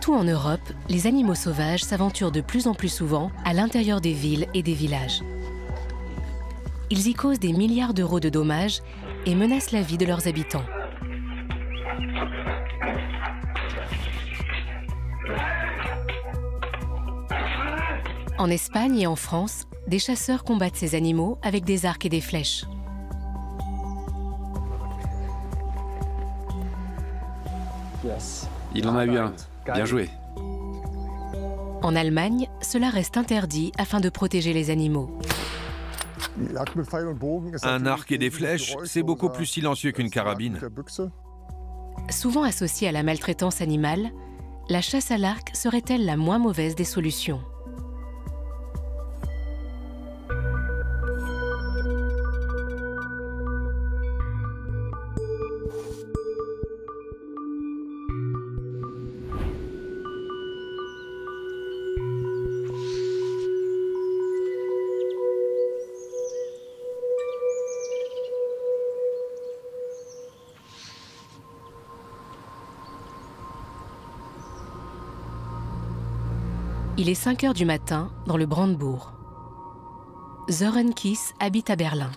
Partout en Europe, les animaux sauvages s'aventurent de plus en plus souvent à l'intérieur des villes et des villages. Ils y causent des milliards d'euros de dommages et menacent la vie de leurs habitants. En Espagne et en France, des chasseurs combattent ces animaux avec des arcs et des flèches. Il en a eu un. Bien joué. En Allemagne, cela reste interdit afin de protéger les animaux. Un arc et des flèches, c'est beaucoup plus silencieux qu'une carabine. Souvent associée à la maltraitance animale, la chasse à l'arc serait-elle la moins mauvaise des solutions? Il est 5 heures du matin dans le Brandebourg. Sören Kies habite à Berlin.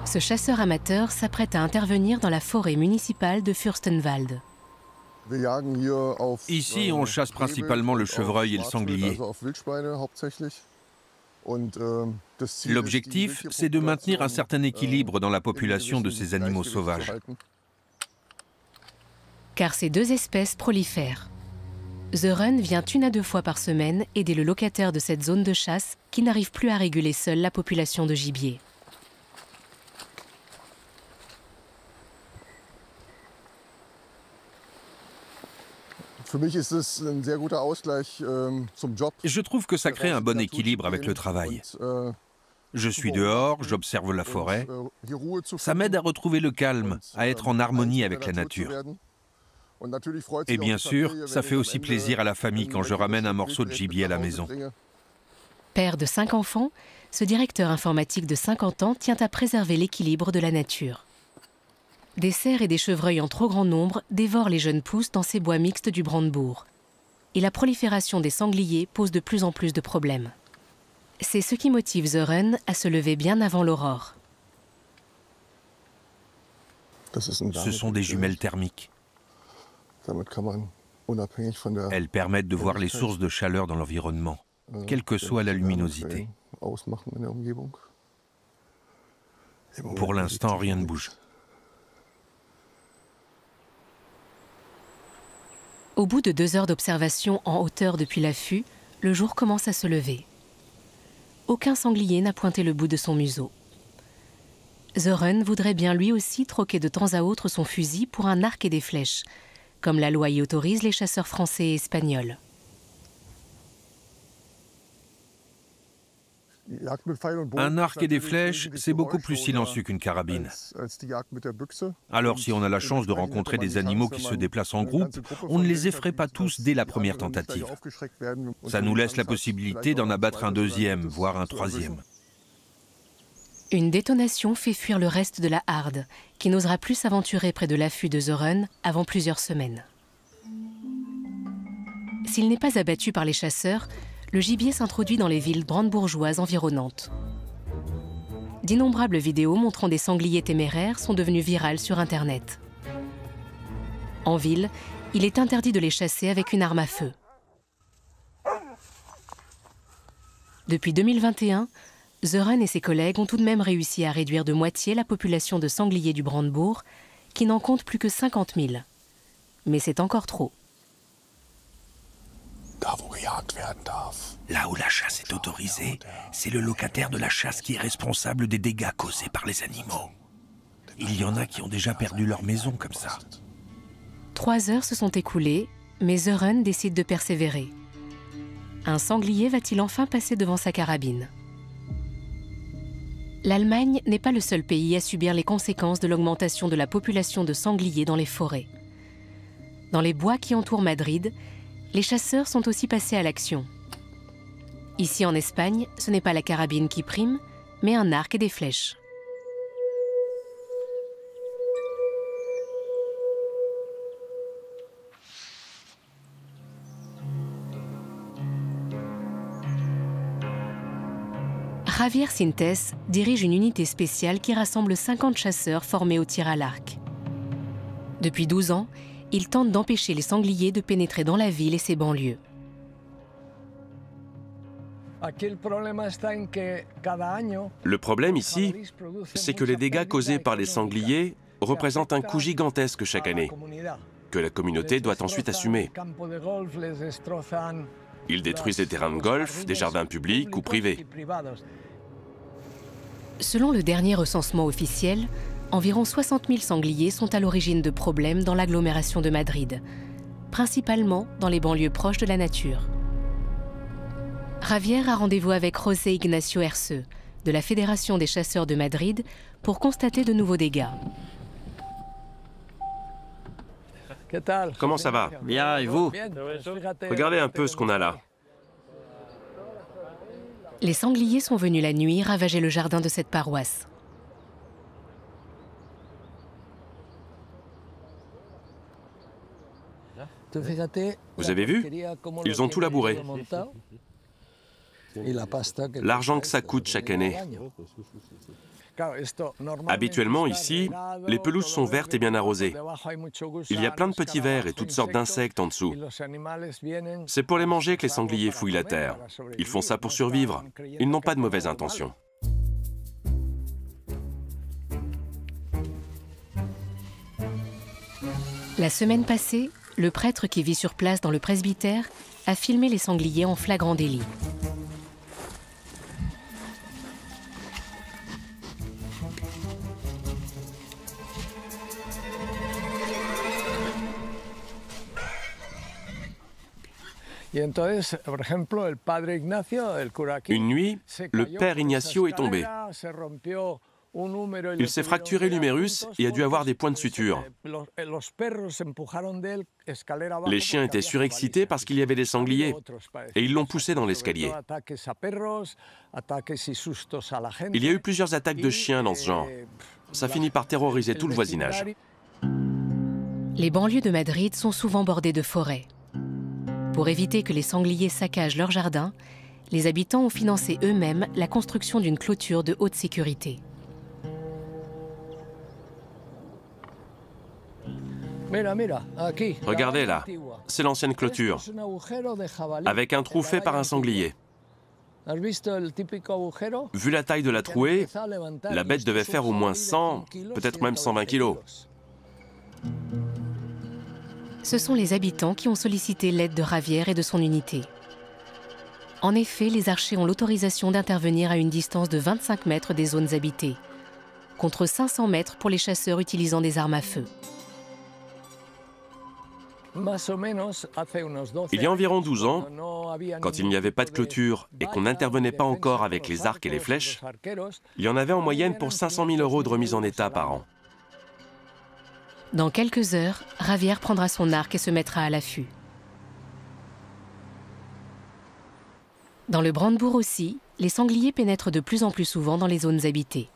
Ce chasseur amateur s'apprête à intervenir dans la forêt municipale de Fürstenwald. Ici, on chasse principalement le chevreuil et le sanglier. L'objectif, c'est de maintenir un certain équilibre dans la population de ces animaux sauvages. Car ces deux espèces prolifèrent. Sören vient 1 à 2 fois par semaine aider le locataire de cette zone de chasse qui n'arrive plus à réguler seul la population de gibier. Je trouve que ça crée un bon équilibre avec le travail. Je suis dehors, j'observe la forêt. Ça m'aide à retrouver le calme, à être en harmonie avec la nature. Et bien sûr, ça fait aussi plaisir à la famille quand je ramène un morceau de gibier à la maison. Père de 5 enfants, ce directeur informatique de 50 ans tient à préserver l'équilibre de la nature. Des cerfs et des chevreuils en trop grand nombre dévorent les jeunes pousses dans ces bois mixtes du Brandebourg. Et la prolifération des sangliers pose de plus en plus de problèmes. C'est ce qui motive Sören à se lever bien avant l'aurore. Ce sont des jumelles thermiques. Elles permettent de voir les sources de chaleur dans l'environnement, quelle que soit la luminosité. Pour l'instant, rien ne bouge. Au bout de 2 heures d'observation en hauteur depuis l'affût, le jour commence à se lever. Aucun sanglier n'a pointé le bout de son museau. Sören voudrait bien lui aussi troquer de temps à autre son fusil pour un arc et des flèches, comme la loi y autorise les chasseurs français et espagnols. Un arc et des flèches, c'est beaucoup plus silencieux qu'une carabine. Alors si on a la chance de rencontrer des animaux qui se déplacent en groupe, on ne les effraie pas tous dès la première tentative. Ça nous laisse la possibilité d'en abattre un deuxième, voire un troisième. Une détonation fait fuir le reste de la harde, qui n'osera plus s'aventurer près de l'affût de Sören avant plusieurs semaines. S'il n'est pas abattu par les chasseurs, le gibier s'introduit dans les villes brandebourgeoises environnantes. D'innombrables vidéos montrant des sangliers téméraires sont devenues virales sur Internet. En ville, il est interdit de les chasser avec une arme à feu. Depuis 2021, Sören et ses collègues ont tout de même réussi à réduire de moitié la population de sangliers du Brandebourg, qui n'en compte plus que 50 000. Mais c'est encore trop. Là où la chasse est autorisée, c'est le locataire de la chasse qui est responsable des dégâts causés par les animaux. Il y en a qui ont déjà perdu leur maison comme ça. 3 heures se sont écoulées, mais Sören décide de persévérer. Un sanglier va-t-il enfin passer devant sa carabine? L'Allemagne n'est pas le seul pays à subir les conséquences de l'augmentation de la population de sangliers dans les forêts. Dans les bois qui entourent Madrid, les chasseurs sont aussi passés à l'action. Ici en Espagne, ce n'est pas la carabine qui prime, mais un arc et des flèches. Javier Sintes dirige une unité spéciale qui rassemble 50 chasseurs formés au tir à l'arc. Depuis 12 ans, il tente d'empêcher les sangliers de pénétrer dans la ville et ses banlieues. Le problème ici, c'est que les dégâts causés par les sangliers représentent un coût gigantesque chaque année, que la communauté doit ensuite assumer. Ils détruisent des terrains de golf, des jardins publics ou privés. Selon le dernier recensement officiel, environ 60 000 sangliers sont à l'origine de problèmes dans l'agglomération de Madrid, principalement dans les banlieues proches de la nature. Javier a rendez-vous avec José Ignacio Herce, de la Fédération des chasseurs de Madrid, pour constater de nouveaux dégâts. Comment ça va? Bien, et vous? Regardez un peu ce qu'on a là. Les sangliers sont venus la nuit ravager le jardin de cette paroisse. Vous avez vu? Ils ont tout labouré. L'argent que ça coûte chaque année. Habituellement, ici, les pelouses sont vertes et bien arrosées. Il y a plein de petits vers et toutes sortes d'insectes en dessous. C'est pour les manger que les sangliers fouillent la terre. Ils font ça pour survivre. Ils n'ont pas de mauvaises intentions. La semaine passée, le prêtre qui vit sur place dans le presbytère a filmé les sangliers en flagrant délit. Une nuit, le père Ignacio est tombé. Il s'est fracturé l'humérus et a dû avoir des points de suture. Les chiens étaient surexcités parce qu'il y avait des sangliers et ils l'ont poussé dans l'escalier. Il y a eu plusieurs attaques de chiens dans ce genre. Ça finit par terroriser tout le voisinage. Les banlieues de Madrid sont souvent bordées de forêts. Pour éviter que les sangliers saccagent leurs jardins, les habitants ont financé eux-mêmes la construction d'une clôture de haute sécurité. Regardez là, c'est l'ancienne clôture, avec un trou fait par un sanglier. Vu la taille de la trouée, la bête devait faire au moins 100, peut-être même 120 kilos. Ce sont les habitants qui ont sollicité l'aide de Javier et de son unité. En effet, les archers ont l'autorisation d'intervenir à une distance de 25 mètres des zones habitées, contre 500 mètres pour les chasseurs utilisant des armes à feu. Il y a environ 12 ans, quand il n'y avait pas de clôture et qu'on n'intervenait pas encore avec les arcs et les flèches, il y en avait en moyenne pour 500 000 € de remise en état par an. Dans quelques heures, Javier prendra son arc et se mettra à l'affût. Dans le Brandebourg aussi, les sangliers pénètrent de plus en plus souvent dans les zones habitées.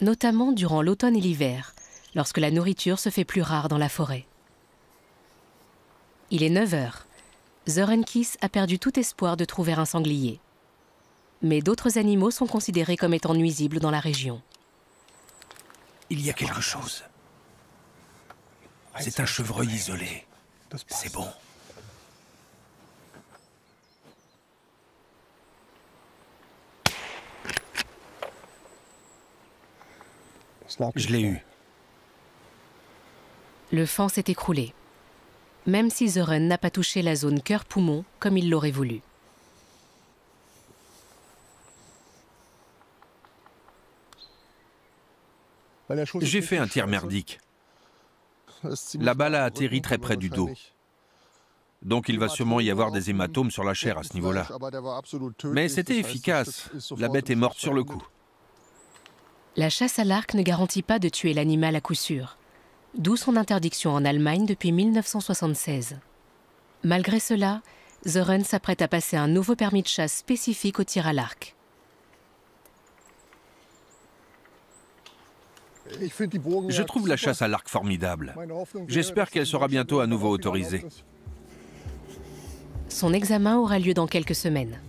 Notamment durant l'automne et l'hiver, lorsque la nourriture se fait plus rare dans la forêt. Il est 9 heures. Zorenkis a perdu tout espoir de trouver un sanglier. Mais d'autres animaux sont considérés comme étant nuisibles dans la région. Il y a quelque chose. C'est un chevreuil isolé. C'est bon. Je l'ai eu. Le fan s'est écroulé. Même si Zoren n'a pas touché la zone cœur-poumon comme il l'aurait voulu. J'ai fait un tir merdique. La balle a atterri très près du dos. Donc il va sûrement y avoir des hématomes sur la chair à ce niveau-là. Mais c'était efficace. La bête est morte sur le coup. La chasse à l'arc ne garantit pas de tuer l'animal à coup sûr. D'où son interdiction en Allemagne depuis 1976. Malgré cela, Zoren s'apprête à passer un nouveau permis de chasse spécifique au tir à l'arc. Je trouve la chasse à l'arc formidable. J'espère qu'elle sera bientôt à nouveau autorisée. Son examen aura lieu dans quelques semaines.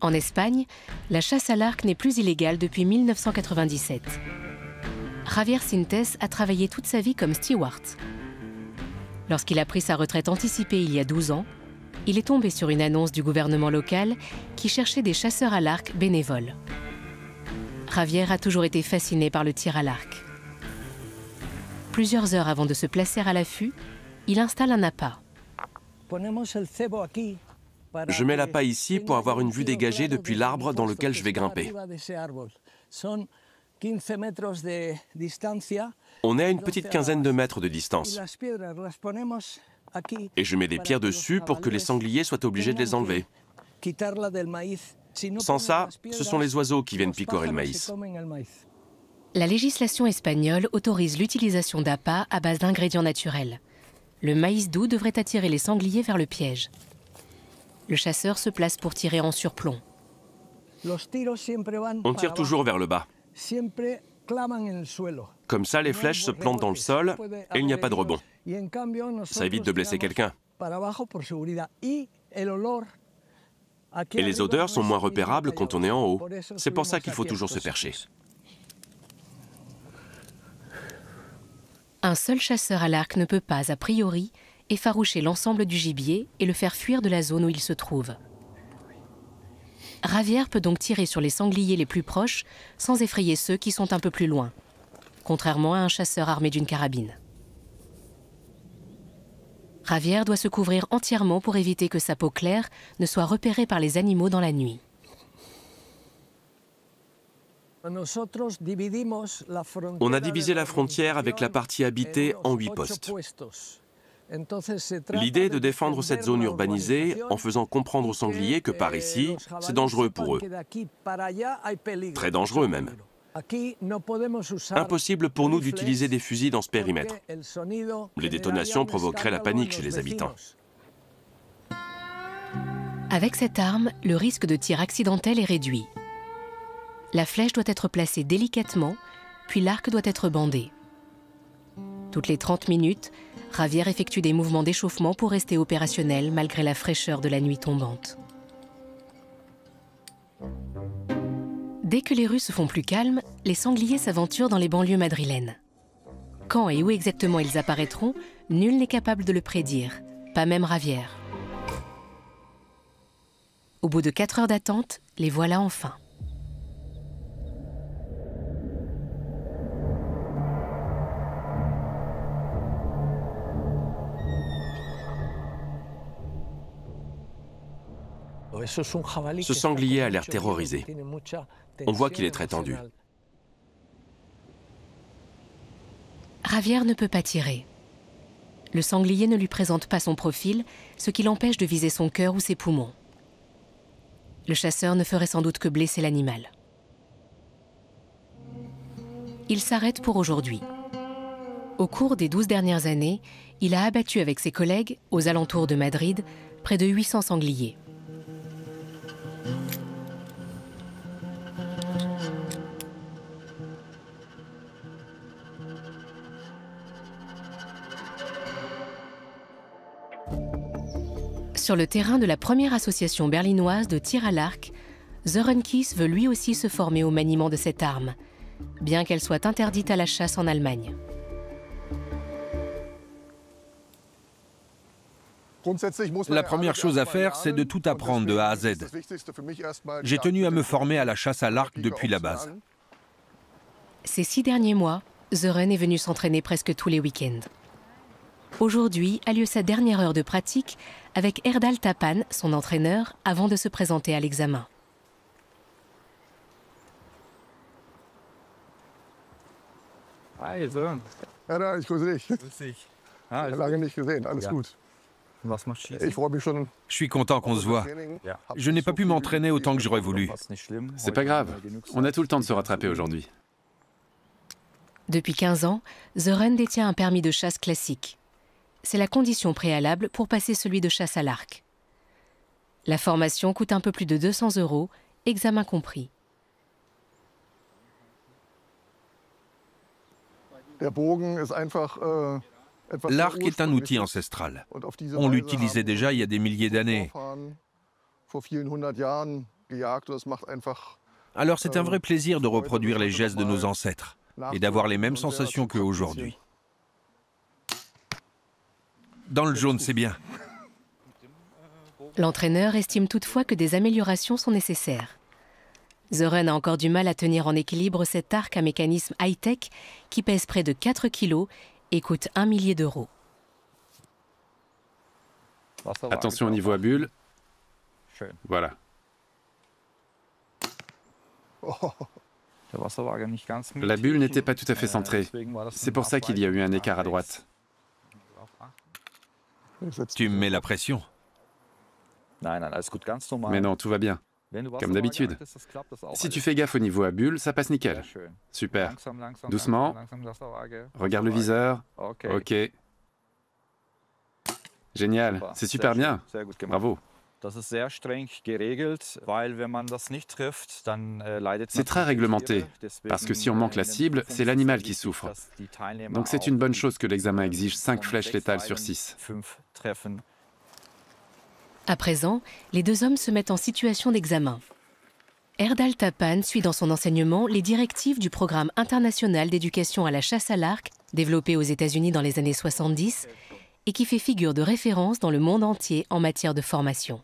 En Espagne, la chasse à l'arc n'est plus illégale depuis 1997. Javier Sintes a travaillé toute sa vie comme steward. Lorsqu'il a pris sa retraite anticipée il y a 12 ans, il est tombé sur une annonce du gouvernement local qui cherchait des chasseurs à l'arc bénévoles. Javier a toujours été fasciné par le tir à l'arc. Plusieurs heures avant de se placer à l'affût, il installe un appât. Je mets l'appât ici pour avoir une vue dégagée depuis l'arbre dans lequel je vais grimper. On est à une petite quinzaine de mètres de distance. Et je mets des pierres dessus pour que les sangliers soient obligés de les enlever. Sans ça, ce sont les oiseaux qui viennent picorer le maïs. La législation espagnole autorise l'utilisation d'appâts à base d'ingrédients naturels. Le maïs doux devrait attirer les sangliers vers le piège. Le chasseur se place pour tirer en surplomb. On tire toujours vers le bas. Comme ça, les flèches se plantent dans le sol et il n'y a pas de rebond. Ça évite de blesser quelqu'un. Et les odeurs sont moins repérables quand on est en haut. C'est pour ça qu'il faut toujours se percher. Un seul chasseur à l'arc ne peut pas, a priori, effaroucher l'ensemble du gibier et le faire fuir de la zone où il se trouve. Javier peut donc tirer sur les sangliers les plus proches sans effrayer ceux qui sont un peu plus loin, contrairement à un chasseur armé d'une carabine. Javier doit se couvrir entièrement pour éviter que sa peau claire ne soit repérée par les animaux dans la nuit. On a divisé la frontière avec la partie habitée en 8 postes. L'idée est de défendre cette zone urbanisée en faisant comprendre aux sangliers que par ici, c'est dangereux pour eux. Très dangereux même. Impossible pour nous d'utiliser des fusils dans ce périmètre. Les détonations provoqueraient la panique chez les habitants. Avec cette arme, le risque de tir accidentel est réduit. La flèche doit être placée délicatement, puis l'arc doit être bandé. Toutes les 30 minutes, Javier effectue des mouvements d'échauffement pour rester opérationnel malgré la fraîcheur de la nuit tombante. Dès que les rues se font plus calmes, les sangliers s'aventurent dans les banlieues madrilènes. Quand et où exactement ils apparaîtront, nul n'est capable de le prédire, pas même Javier. Au bout de 4 heures d'attente, les voilà enfin. Ce sanglier a l'air terrorisé. On voit qu'il est très tendu. Javier ne peut pas tirer. Le sanglier ne lui présente pas son profil, ce qui l'empêche de viser son cœur ou ses poumons. Le chasseur ne ferait sans doute que blesser l'animal. Il s'arrête pour aujourd'hui. Au cours des 12 dernières années, il a abattu avec ses collègues, aux alentours de Madrid, près de 800 sangliers. Sur le terrain de la première association berlinoise de tir à l'arc, Sören Kies veut lui aussi se former au maniement de cette arme, bien qu'elle soit interdite à la chasse en Allemagne. La première chose à faire, c'est de tout apprendre de A à Z. J'ai tenu à me former à la chasse à l'arc depuis la base. Ces 6 derniers mois, Sören est venu s'entraîner presque tous les week-ends. Aujourd'hui a lieu sa dernière heure de pratique avec Erdal Tapan, son entraîneur, avant de se présenter à l'examen. Hi, Sören. Ja, ich grüße dich. Grüß dich. Ah, Lange nicht gesehen, alles Ja. gut. Was machst du Ich freue mich schon. Je suis content qu'on se voit. Ja. Je n'ai pas pu m'entraîner autant que j'aurais voulu. C'est pas grave, on a tout le temps de se rattraper aujourd'hui. Depuis 15 ans, Sören détient un permis de chasse classique. C'est la condition préalable pour passer celui de chasse à l'arc. La formation coûte un peu plus de 200 €, examen compris. Der Bogen ist einfach, etwas sehr L'arc est un outil ursprüngliches. ancestral. Und auf diese On Weise l'utilisait haben déjà il y a des milliers unsere d'années. Vorfahren vor vielen hundert Jahren Alors c'est un vrai plaisir de reproduire les gestes de nos ancêtres et d'avoir les mêmes sensations qu'eux aujourd'hui. Dans le jaune, c'est bien. L'entraîneur estime toutefois que des améliorations sont nécessaires. Sören a encore du mal à tenir en équilibre cet arc à mécanisme high-tech qui pèse près de 4 kg et coûte 1 millier d'euros. Attention au niveau à bulle. Voilà. La bulle n'était pas tout à fait centrée. C'est pour ça qu'il y a eu un écart à droite. Tu me mets la pression. Mais non, tout va bien. Comme d'habitude. Si tu fais gaffe au niveau à bulle, ça passe nickel. Super. Doucement. Regarde le viseur. Ok. Génial. C'est super bien. Bravo. C'est très réglementé, parce que si on manque la cible, c'est l'animal qui souffre. Donc c'est une bonne chose que l'examen exige 5 flèches létales sur 6. À présent, les deux hommes se mettent en situation d'examen. Erdal Tapan suit dans son enseignement les directives du programme international d'éducation à la chasse à l'arc, développé aux États-Unis dans les années 70, et qui fait figure de référence dans le monde entier en matière de formation.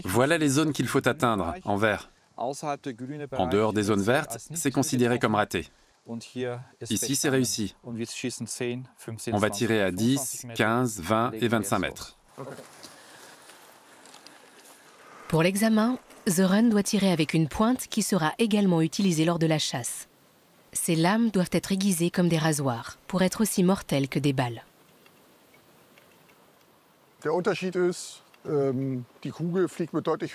Voilà les zones qu'il faut atteindre, en vert. En dehors des zones vertes, c'est considéré comme raté. Ici, c'est réussi. On va tirer à 10, 15, 20 et 25 mètres. Pour l'examen, Sören doit tirer avec une pointe qui sera également utilisée lors de la chasse. Ces lames doivent être aiguisées comme des rasoirs, pour être aussi mortelles que des balles.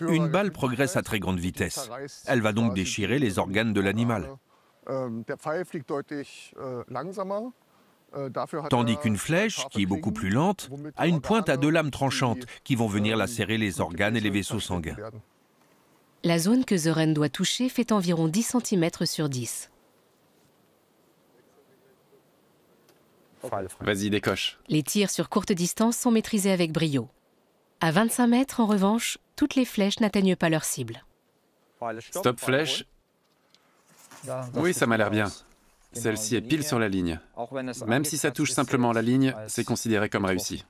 Une balle progresse à très grande vitesse. Elle va donc déchirer les organes de l'animal. Tandis qu'une flèche, qui est beaucoup plus lente, a une pointe à 2 lames tranchantes qui vont venir lacérer les organes et les vaisseaux sanguins. La zone que Sören doit toucher fait environ 10 cm sur 10. Vas-y, décoche. Les tirs sur courte distance sont maîtrisés avec brio. À 25 mètres, en revanche, toutes les flèches n'atteignent pas leur cible. Stop flèche. Oui, ça m'a l'air bien. Celle-ci est pile sur la ligne. Même si ça touche simplement la ligne, c'est considéré comme réussi.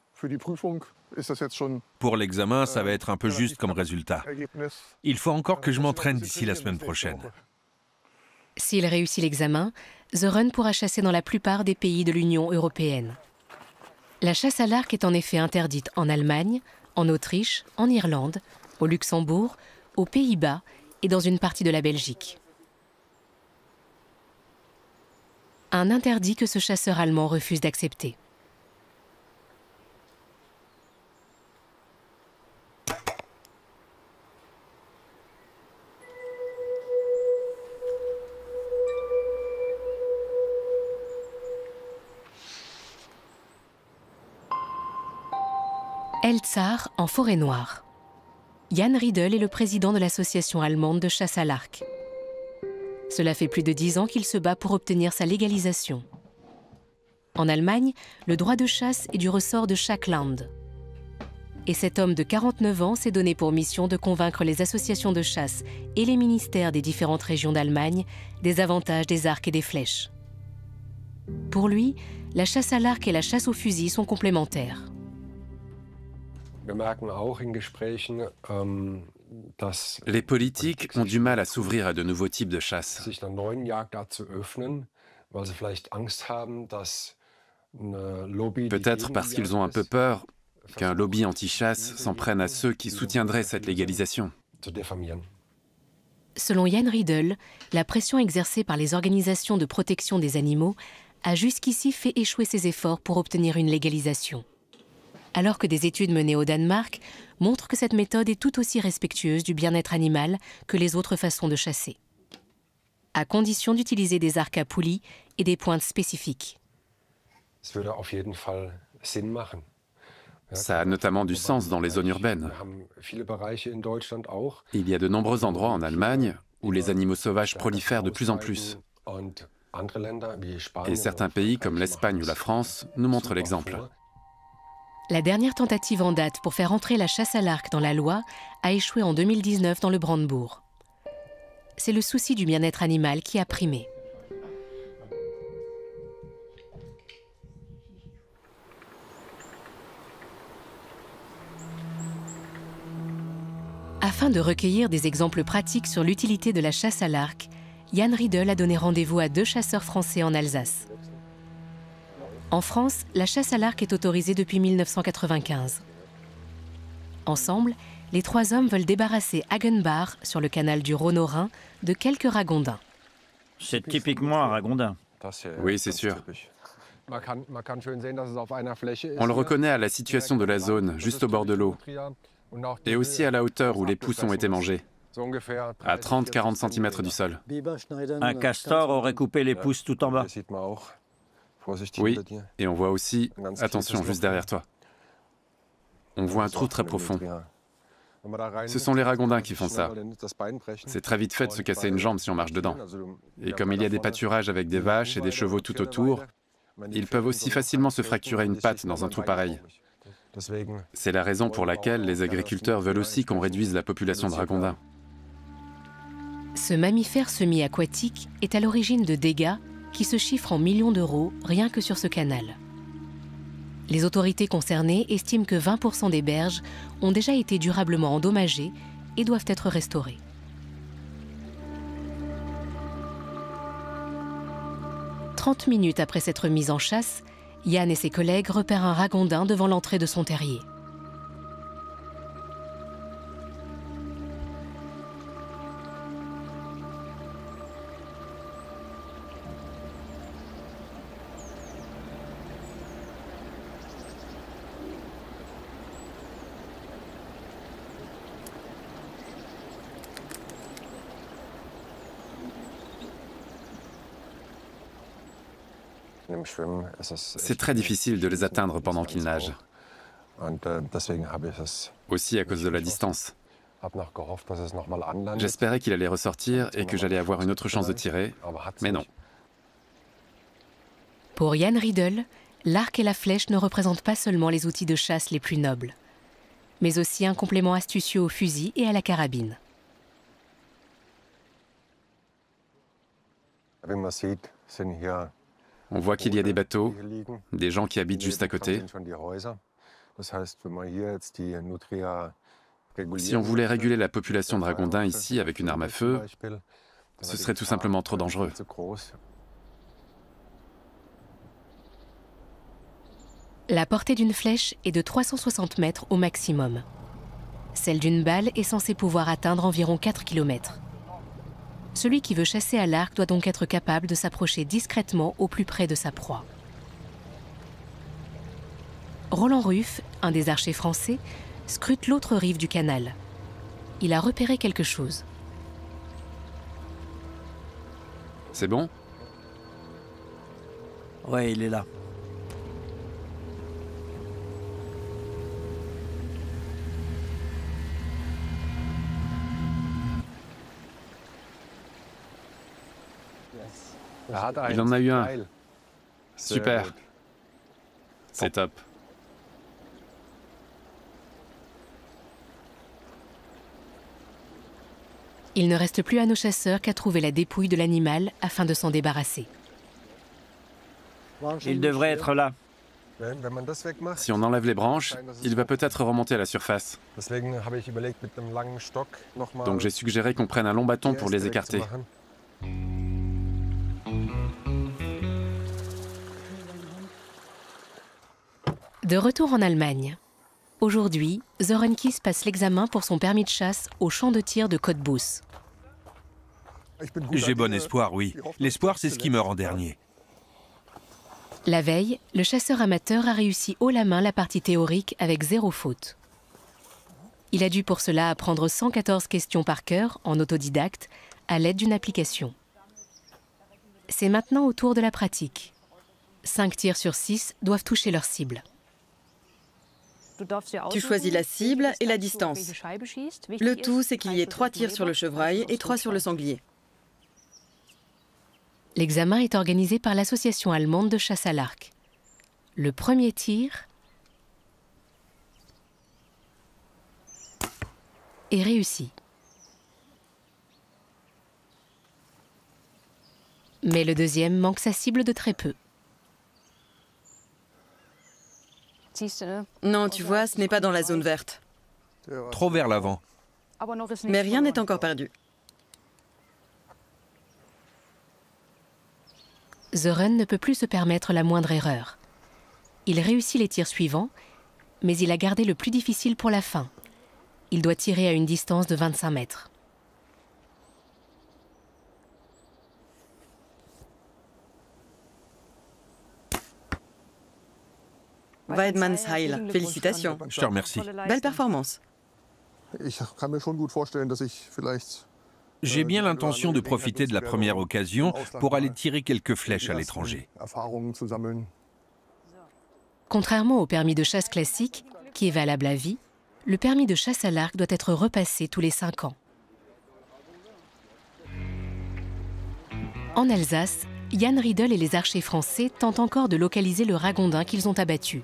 Pour l'examen, ça va être un peu juste comme résultat. Il faut encore que je m'entraîne d'ici la semaine prochaine. S'il réussit l'examen, Sören pourra chasser dans la plupart des pays de l'Union européenne. La chasse à l'arc est en effet interdite en Allemagne, en Autriche, en Irlande, au Luxembourg, aux Pays-Bas et dans une partie de la Belgique. Un interdit que ce chasseur allemand refuse d'accepter. Elzar en forêt noire. Jan Riedel est le président de l'association allemande de chasse à l'arc. Cela fait plus de 10 ans qu'il se bat pour obtenir sa légalisation. En Allemagne, le droit de chasse est du ressort de chaque Land. Et cet homme de 49 ans s'est donné pour mission de convaincre les associations de chasse et les ministères des différentes régions d'Allemagne des avantages des arcs et des flèches. Pour lui, la chasse à l'arc et la chasse au fusil sont complémentaires. Les politiques ont du mal à s'ouvrir à de nouveaux types de chasse. Peut-être parce qu'ils ont un peu peur qu'un lobby anti-chasse s'en prenne à ceux qui soutiendraient cette légalisation. Selon Jan Riedel, la pression exercée par les organisations de protection des animaux a jusqu'ici fait échouer ses efforts pour obtenir une légalisation. Alors que des études menées au Danemark montrent que cette méthode est tout aussi respectueuse du bien-être animal que les autres façons de chasser, à condition d'utiliser des arcs à poulies et des pointes spécifiques. Ça a notamment du sens dans les zones urbaines. Il y a de nombreux endroits en Allemagne où les animaux sauvages prolifèrent de plus en plus. Et certains pays comme l'Espagne ou la France nous montrent l'exemple. La dernière tentative en date pour faire entrer la chasse à l'arc dans la loi a échoué en 2019 dans le Brandebourg. C'est le souci du bien-être animal qui a primé. Afin de recueillir des exemples pratiques sur l'utilité de la chasse à l'arc, Jan Riedel a donné rendez-vous à 2 chasseurs français en Alsace. En France, la chasse à l'arc est autorisée depuis 1995. Ensemble, les 3 hommes veulent débarrasser Hagenbach, sur le canal du Rhône au Rhin, de quelques ragondins. C'est typiquement un ragondin. Oui, c'est sûr. On le reconnaît à la situation de la zone, juste au bord de l'eau, et aussi à la hauteur où les pousses ont été mangées, à 30-40 cm du sol. Un castor aurait coupé les pousses tout en bas. Oui, et on voit aussi, attention, juste derrière toi, on voit un trou très profond. Ce sont les ragondins qui font ça. C'est très vite fait de se casser une jambe si on marche dedans. Et comme il y a des pâturages avec des vaches et des chevaux tout autour, ils peuvent aussi facilement se fracturer une patte dans un trou pareil. C'est la raison pour laquelle les agriculteurs veulent aussi qu'on réduise la population de ragondins. Ce mammifère semi-aquatique est à l'origine de dégâts qui se chiffrent en millions d'euros rien que sur ce canal. Les autorités concernées estiment que 20% des berges ont déjà été durablement endommagées et doivent être restaurées. « 30 minutes après s'être mis en chasse, Jan et ses collègues repèrent un ragondin devant l'entrée de son terrier. C'est très difficile de les atteindre pendant qu'ils nagent. Aussi à cause de la distance. J'espérais qu'il allait ressortir et que j'allais avoir une autre chance de tirer, mais non. Pour Jan Riedel, l'arc et la flèche ne représentent pas seulement les outils de chasse les plus nobles, mais aussi un complément astucieux au fusil et à la carabine. On voit qu'il y a des bateaux, des gens qui habitent juste à côté. Si on voulait réguler la population de ragondins ici avec une arme à feu, ce serait tout simplement trop dangereux. La portée d'une flèche est de 360 mètres au maximum. Celle d'une balle est censée pouvoir atteindre environ 4 km. Celui qui veut chasser à l'arc doit donc être capable de s'approcher discrètement au plus près de sa proie. Roland Ruff, un des archers français, scrute l'autre rive du canal. Il a repéré quelque chose. C'est bon? Ouais, il est là. Il en a eu un. Super. C'est top. Il ne reste plus à nos chasseurs qu'à trouver la dépouille de l'animal afin de s'en débarrasser. Il devrait être là. Si on enlève les branches, il va peut-être remonter à la surface. Donc j'ai suggéré qu'on prenne un long bâton pour les écarter. De retour en Allemagne. Aujourd'hui, Sören Kies passe l'examen pour son permis de chasse au champ de tir de Cottbus. J'ai bon espoir, oui. L'espoir, c'est ce qui meurt en dernier. La veille, le chasseur amateur a réussi haut la main la partie théorique avec 0 faute. Il a dû pour cela apprendre 114 questions par cœur, en autodidacte, à l'aide d'une application. C'est maintenant au tour de la pratique. 5 tirs sur 6 doivent toucher leur cible. Tu choisis la cible et la distance. Le tout, c'est qu'il y ait 3 tirs sur le chevreuil et 3 sur le sanglier. L'examen est organisé par l'Association allemande de chasse à l'arc. Le premier tir est réussi. Mais le deuxième manque sa cible de très peu. Non, tu vois, ce n'est pas dans la zone verte. Trop vers l'avant. Mais rien n'est encore perdu. Sören ne peut plus se permettre la moindre erreur. Il réussit les tirs suivants, mais il a gardé le plus difficile pour la fin. Il doit tirer à une distance de 25 mètres. Weidmannsheil, félicitations. Je te remercie. Belle performance. J'ai bien l'intention de profiter de la première occasion pour aller tirer quelques flèches à l'étranger. Contrairement au permis de chasse classique, qui est valable à vie, le permis de chasse à l'arc doit être repassé tous les 5 ans. En Alsace, Jan Riedel et les archers français tentent encore de localiser le ragondin qu'ils ont abattu.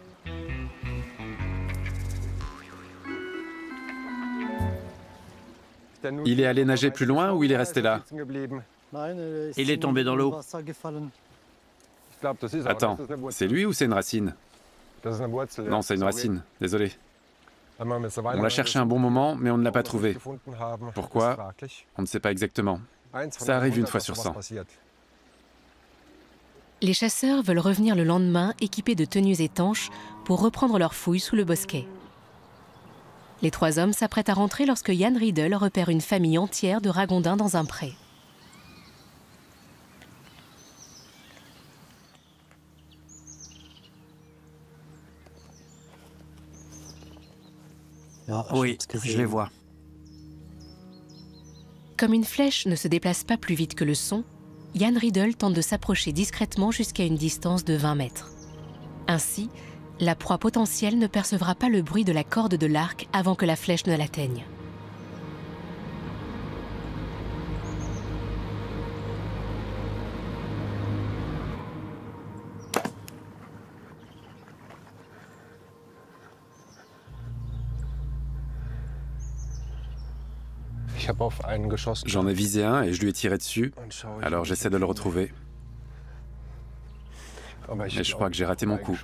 Il est allé nager plus loin ou il est resté là? Il est tombé dans l'eau. Attends, c'est lui ou c'est une racine? Non, c'est une racine, désolé. On l'a cherché un bon moment, mais on ne l'a pas trouvé. Pourquoi? On ne sait pas exactement. Ça arrive une fois sur 100. Les chasseurs veulent revenir le lendemain équipés de tenues étanches pour reprendre leur fouille sous le bosquet. Les 3 hommes s'apprêtent à rentrer lorsque Jan Riedel repère une famille entière de ragondins dans un pré. Oui, je les vois. Comme une flèche ne se déplace pas plus vite que le son, Jan Riedel tente de s'approcher discrètement jusqu'à une distance de 20 mètres. Ainsi, la proie potentielle ne percevra pas le bruit de la corde de l'arc avant que la flèche ne l'atteigne. J'en ai visé un et je lui ai tiré dessus, alors j'essaie de le retrouver. Mais je crois que j'ai raté mon coup.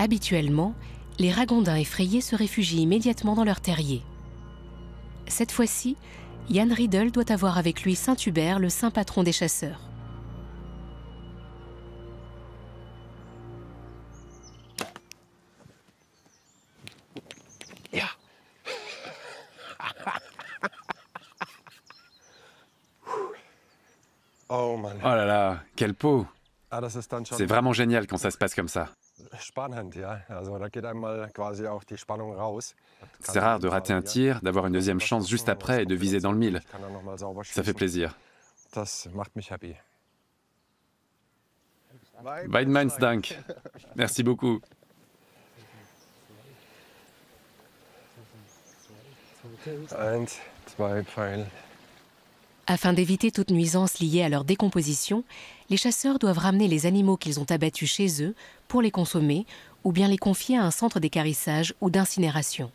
Habituellement, les ragondins effrayés se réfugient immédiatement dans leur terrier. Cette fois-ci, Jan Riedel doit avoir avec lui Saint-Hubert, le saint patron des chasseurs. Oh là là, quelle peau! C'est vraiment génial quand ça se passe comme ça. C'est rare de rater un tir, d'avoir une deuxième chance juste après et de viser dans le mille. Ça fait plaisir. Weidmannsdank. Merci beaucoup. Afin d'éviter toute nuisance liée à leur décomposition, les chasseurs doivent ramener les animaux qu'ils ont abattus chez eux pour les consommer ou bien les confier à un centre d'équarrissage ou d'incinération.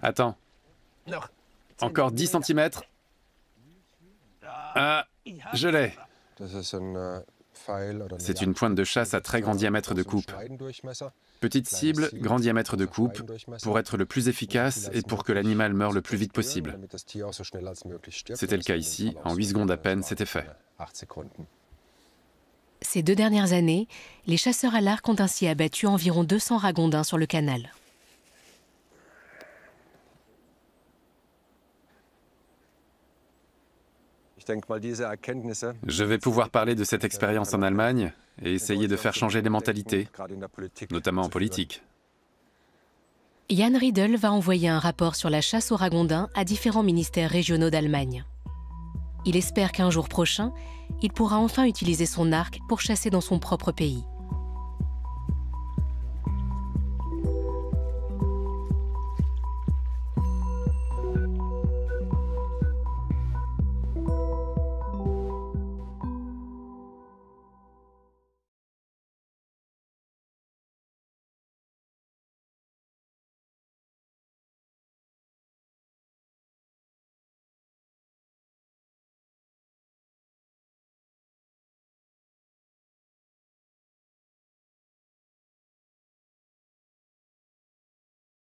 Attends. Encore 10 cm. Ah, je l'ai. C'est une pointe de chasse à très grand diamètre de coupe. Petite cible, grand diamètre de coupe, pour être le plus efficace et pour que l'animal meure le plus vite possible. C'était le cas ici, en 8 secondes à peine, c'était fait. Ces 2 dernières années, les chasseurs à l'arc ont ainsi abattu environ 200 ragondins sur le canal. Je vais pouvoir parler de cette expérience en Allemagne et essayer de faire changer les mentalités, notamment en politique. Jan Riedel va envoyer un rapport sur la chasse aux ragondins à différents ministères régionaux d'Allemagne. Il espère qu'un jour prochain, il pourra enfin utiliser son arc pour chasser dans son propre pays.